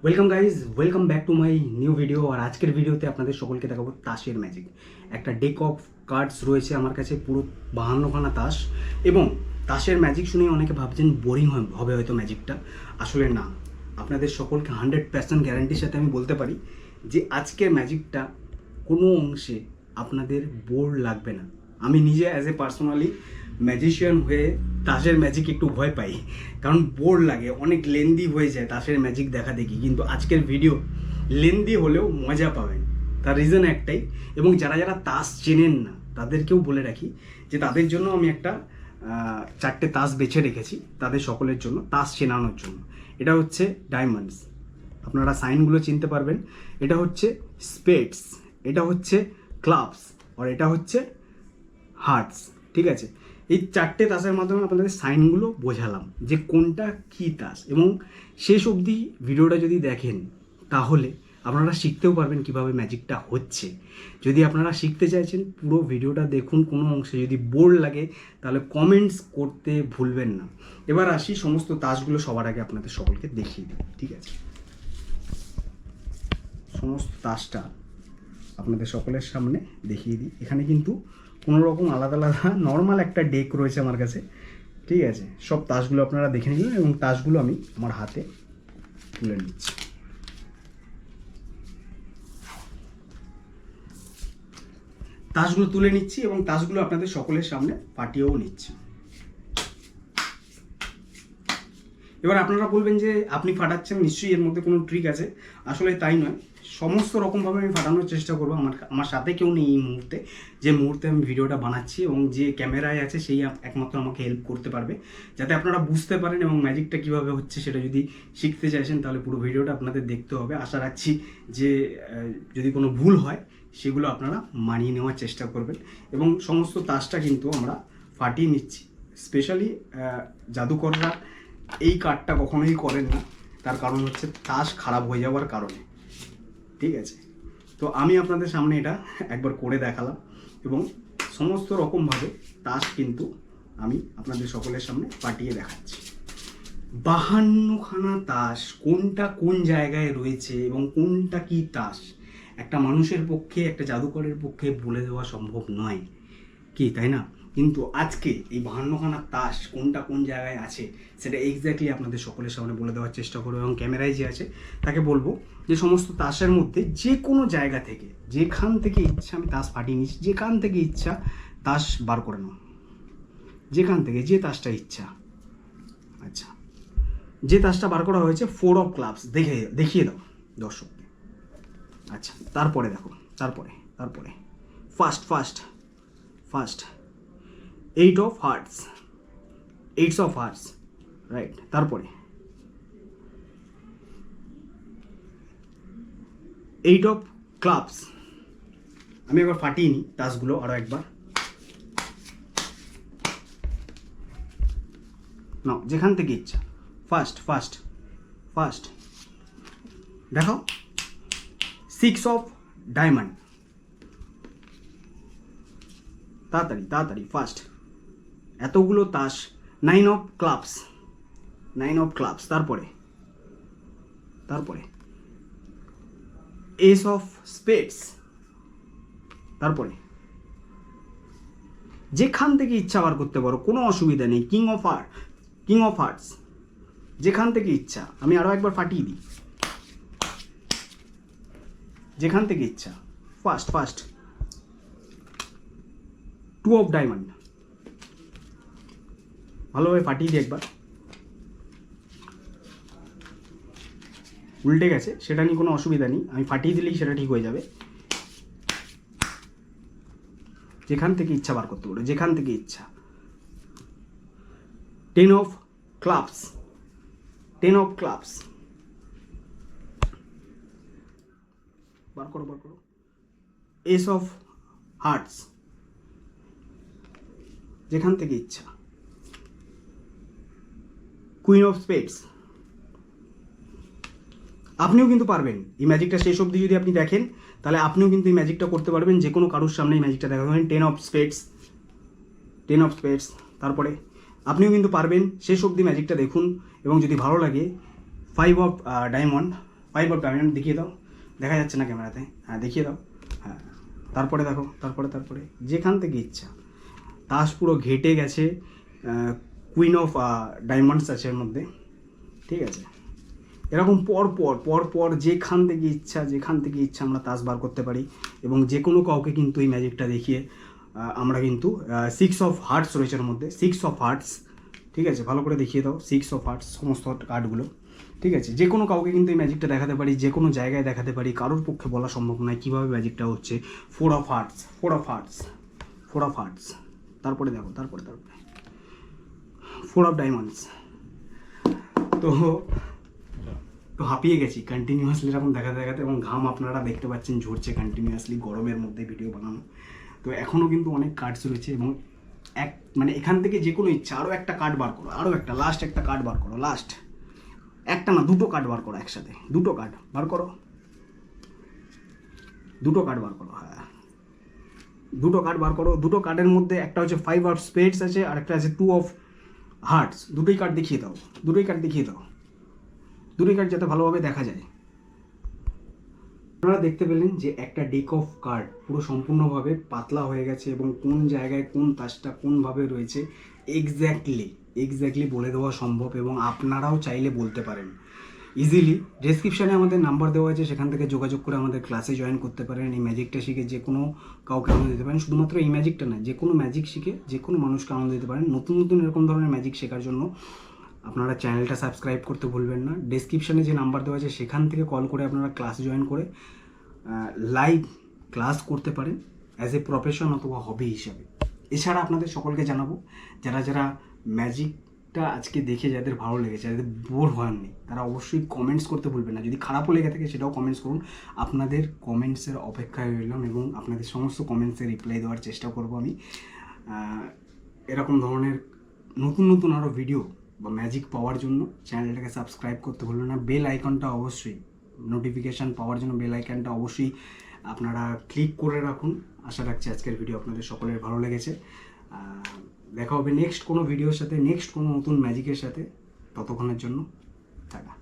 Welcome guys, welcome back to my new video. আর আজকের ভিডিওতে আপনাদের সকলকে দেখাবো তাসের ম্যাজিক। একটা ডেক অফ কার্ডস রয়েছে আমার কাছে, পুরো 52খানা তাস। এবং তাসের ম্যাজিক শুনে অনেকে ভাবছেন বোরিং হবে হয়তো ম্যাজিকটা। আসলে না, আপনাদের সকলকে 100% গ্যারান্টির সাথে আমি বলতে পারি যে আজকের ম্যাজিকটা কোনো অংশে আপনাদের বোর লাগবে না। আমি নিজে অ্যাজ এ পার্সোনালি ম্যাজিশিয়ান হয়ে তাসের ম্যাজিক একটু ভয় পাই, কারণ বোর লাগে, অনেক লেন্দি হয়ে যায় তাসের ম্যাজিক দেখা দেখি। কিন্তু আজকের ভিডিও লেন্দি হলেও মজা পাবেন, তার রিজন একটাই। এবং যারা যারা তাস চেনেন না তাদেরকেও বলে রাখি যে তাদের জন্য আমি একটা 4টে তাস বেছে রেখেছি, তাদের সকলের জন্য তাস চেনানোর জন্য। এটা হচ্ছে ডায়মন্ডস, আপনারা সাইনগুলো চিনতে পারবেন। এটা হচ্ছে স্পেডস, এটা হচ্ছে ক্লাবস, আর এটা হচ্ছে হার্টস। ঠিক আছে, এই 4টে তাসের মাধ্যমে আপনাদের সাইনগুলো বোঝালাম যে কোনটা কী তাস। এবং শেষ অবধি ভিডিওটা যদি দেখেন তাহলে আপনারা শিখতেও পারবেন কিভাবে ম্যাজিকটা হচ্ছে। যদি আপনারা শিখতে চাইছেন পুরো ভিডিওটা দেখুন, কোনো অংশে যদি বোর লাগে তাহলে কমেন্টস করতে ভুলবেন না। এবার আসি সমস্ত তাসগুলো সবার আগে আপনাদের সকলকে দেখিয়ে দিই। ঠিক আছে, সমস্ত তাসটা আপনাদের সকলের সামনে দেখিয়ে দিই। এখানে কিন্তু কোনো রকম আলাদা আলাদা নর্মাল একটা ডেক রয়েছে আমার কাছে। ঠিক আছে, সব তাসগুলো আপনারা দেখে নিলেন এবং তাসগুলো আমি আমার হাতে তুলে নিচ্ছি। তাসগুলো তুলে নিচ্ছি এবং তাসগুলো আপনাদের সকলের সামনে পাঠিয়েও নিচ্ছি। এবার আপনারা বলবেন যে আপনি ফাটাচ্ছেন, নিশ্চয়ই এর মধ্যে কোনো ট্রিক আছে। আসলে তাই নয়, সমস্ত রকমভাবে আমি ফাটানোর চেষ্টা করবো। আমার সাথে কেউ নেই এই মুহূর্তে, যে মুহূর্তে আমি ভিডিওটা বানাচ্ছি, এবং যে ক্যামেরায় আছে সেই একমাত্র আমাকে হেল্প করতে পারবে, যাতে আপনারা বুঝতে পারেন এবং ম্যাজিকটা কীভাবে হচ্ছে সেটা যদি শিখতে চাইছেন তাহলে পুরো ভিডিওটা আপনাদের দেখতে হবে। আশা রাখছি যে যদি কোনো ভুল হয় সেগুলো আপনারা মানিয়ে নেওয়ার চেষ্টা করবেন। এবং সমস্ত তাসটা কিন্তু আমরা ফাটিয়ে নিচ্ছি। স্পেশালি জাদুকররা এই কার্ডটা কখনোই করেন না, তার কারণ হচ্ছে তাস খারাপ হয়ে যাওয়ার কারণে। ঠিক আছে, তো আমি আপনাদের সামনে এটা একবার করে দেখালাম এবং সমস্ত রকমভাবে তাস কিন্তু আমি আপনাদের সকলের সামনে পাঠিয়ে দেখাচ্ছি। 52খানা তাস কোনটা কোন জায়গায় রয়েছে এবং কোনটা কি তাস একটা মানুষের পক্ষে, একটা জাদুকরের পক্ষে বলে দেওয়া সম্ভব নয়, কি তাই না? কিন্তু আজকে এই 52খানা তাস কোনটা কোন জায়গায় আছে সেটা এক্স্যাক্টলি আপনাদের সকলের সামনে বলে দেওয়ার চেষ্টা করবো। এবং ক্যামেরায় যে আছে তাকে বলবো যে সমস্ত তাসের মধ্যে যে কোনো জায়গা থেকে, যেখান থেকে ইচ্ছা, আমি তাস ফাটিয়ে নিচ্ছি, যেখান থেকে ইচ্ছা তাস বার করে নাও, যেখান থেকে যে তাসটা ইচ্ছা। আচ্ছা, যে তাসটা বার করা হয়েছে 4 অফ ক্লাবস, দেখিয়ে দাও দর্শককে। আচ্ছা, তারপরে দেখো, তারপরে first 8 of hearts, 8 of hearts, right. তারপরে 8 অফ ক্লাবস। আমি একবার ফাটিয়ে নিই তাসগুলো আরও একবার। না, যেখান থেকে ইচ্ছা। ফার্স্ট দেখো 6 অফ ডায়মন্ড, তাড়াতাড়ি ফার্স্ট। এতগুলো তাস। 9 অফ ক্লাবস। তারপরে এস অফ স্পেডস। তারপরে যেখান থেকে ইচ্ছা বার করতে পারো, কোনো অসুবিধা নেই। কিং অফ হার্টস, যেখান থেকে ইচ্ছা। আমি আরও একবার ফাটিয়ে দিই, যেখান থেকে ইচ্ছা। ফার্স্ট 2 অফ ডায়মন্ড, ভালোভাবে ফাটিয়ে দিই একবার। উল্টে গেছে, সেটা নিয়ে কোনো অসুবিধা নেই, আমি ফাটিয়ে দিলেই সেটা ঠিক হয়ে যাবে। যেখান থেকে ইচ্ছা বার করতে পারো, যেখান থেকে ইচ্ছা। 10 অফ ক্লাবস, বার করো। এস অফ হার্টস, যেখান থেকে ইচ্ছা। Queen of spades. আপনিও কিন্তু পারবেন এই ম্যাজিকটা শেষ অবধি যদি আপনি দেখেন তাহলে আপনিও কিন্তু এই ম্যাজিকটা করতে পারবেন, যে কোনো কারোর সামনে এই ম্যাজিকটা দেখা পাবেন। 10 অফ স্পেডস। তারপরে আপনিও কিন্তু পারবেন, শেষ অবধি ম্যাজিকটা দেখুন। এবং যদি ভালো লাগে 5 অফ ডায়মন্ড, 5 অফ ডায়মন্ড দেখিয়ে দাও, দেখা যাচ্ছে না ক্যামেরাতে, হ্যাঁ দেখিয়ে দাও, হ্যাঁ তারপরে দেখো, তারপরে যেখান থেকে ইচ্ছা। তাস পুরো ঘেটে গেছে, কুইন অফ ডায়মন্ডস আছে এর মধ্যে, ঠিক আছে। এরকম পর যেখান থেকে ইচ্ছা আমরা তাস বার করতে পারি, এবং যে কোনো কাউকে কিন্তু এই ম্যাজিকটা দেখিয়ে আমরা কিন্তু 6 অফ হার্টস রয়েছে এর মধ্যে, 6 অফ হার্টস, ঠিক আছে, ভালো করে দেখিয়ে দাও 6 অফ হার্টস সমস্ত কার্ডগুলো, ঠিক আছে। যে কোনো কাউকে কিন্তু এই ম্যাজিকটা দেখাতে পারি, যে কোনো জায়গায় দেখাতে পারি, কারোর পক্ষে বলা সম্ভব নয় কীভাবে ম্যাজিকটা হচ্ছে। 4 অফ হার্টস, তারপরে দেখো, তারপরে 4 অফ ডায়মন্ডস। তো হাঁপিয়ে গেছি কন্টিনিউয়াসলি এরকম দেখাতে, এবং ঘাম আপনারা দেখতে পাচ্ছেন ঝরছে কন্টিনিউয়াসলি, গরমের মধ্যে ভিডিও বানানো। তো এখনও কিন্তু অনেক কার্ডস রয়েছে, এবং মানে এখান থেকে যে কোনো ইচ্ছা আরও একটা কার্ড বার করো, লাস্ট একটা কার্ড বার করো, লাস্ট একটা না 2টো কার্ড বার করো একসাথে, 2টো কার্ড বার করো, হ্যাঁ 2টো কার্ড বার করো। 2টো কার্ডের মধ্যে একটা হচ্ছে 5 অফ স্পেডস আছে, আর একটা আছে 2 অফ হার্টস। দুটোই কার্ড দেখিয়ে দাও, দুটোই কার্ড যাতে ভালোভাবে দেখা যায়। আপনারা দেখতে পেলেন যে একটা ডেক অফ কার্ড পুরো সম্পূর্ণভাবে পাতলা হয়ে গেছে, এবং কোন জায়গায় কোন তাসটা কোনভাবে রয়েছে এক্স্যাক্টলি বলে দেওয়া সম্ভব, এবং আপনারাও চাইলে বলতে পারেন ইজিলি। ডেসক্রিপশানে আমাদের নাম্বার দেওয়া আছে, সেখান থেকে যোগাযোগ করে আমাদের ক্লাসে জয়েন করতে পারেন। এই ম্যাজিকটা শিখে যে কোনো কাউকে আনন্দ দিতে পারেন, শুধুমাত্র এই ম্যাজিকটা না, যে কোনো ম্যাজিক শিখে যে কোনো মানুষকে আনন্দ দিতে পারেন। নতুন এরকম ধরনের ম্যাজিক শেখার জন্য আপনারা চ্যানেলটা সাবস্ক্রাইব করতে ভুলবেন না। ডেসক্রিপশানে যে নাম্বার দেওয়া আছে সেখান থেকে কল করে আপনারা ক্লাস জয়েন করে লাইভ ক্লাস করতে পারেন অ্যাজ এ প্রফেশন অথবা হবি হিসাবে। এছাড়া আপনাদের সকলকে জানাবো, যারা ম্যাজিকটা আজকে দেখে যাদের ভালো লেগেছে, যাদের বোর হয়নি, তারা অবশ্যই কমেন্টস করতে ভুলবেন না। যদি খারাপও লেগে থাকে সেটাও কমেন্টস করুন, আপনাদের কমেন্টসের অপেক্ষায় রইলাম, এবং আপনাদের সমস্ত কমেন্টসের রিপ্লাই দেওয়ার চেষ্টা করব আমি। এরকম ধরনের নতুন আরও ভিডিও বা ম্যাজিক পাওয়ার জন্য চ্যানেলটাকে সাবস্ক্রাইব করতে ভুলবেন না। বেল আইকনটা অবশ্যই, নোটিফিকেশান পাওয়ার জন্য বেল আইকনটা অবশ্যই আপনারা ক্লিক করে রাখুন। আশা রাখছি আজকের ভিডিও আপনাদের সকলের ভালো লেগেছে। দেখা হবে নেক্সট কোনো ভিডিওর সাথে, নেক্সট কোনো নতুন ম্যাজিকের সাথে। ততক্ষণের জন্য টাটা।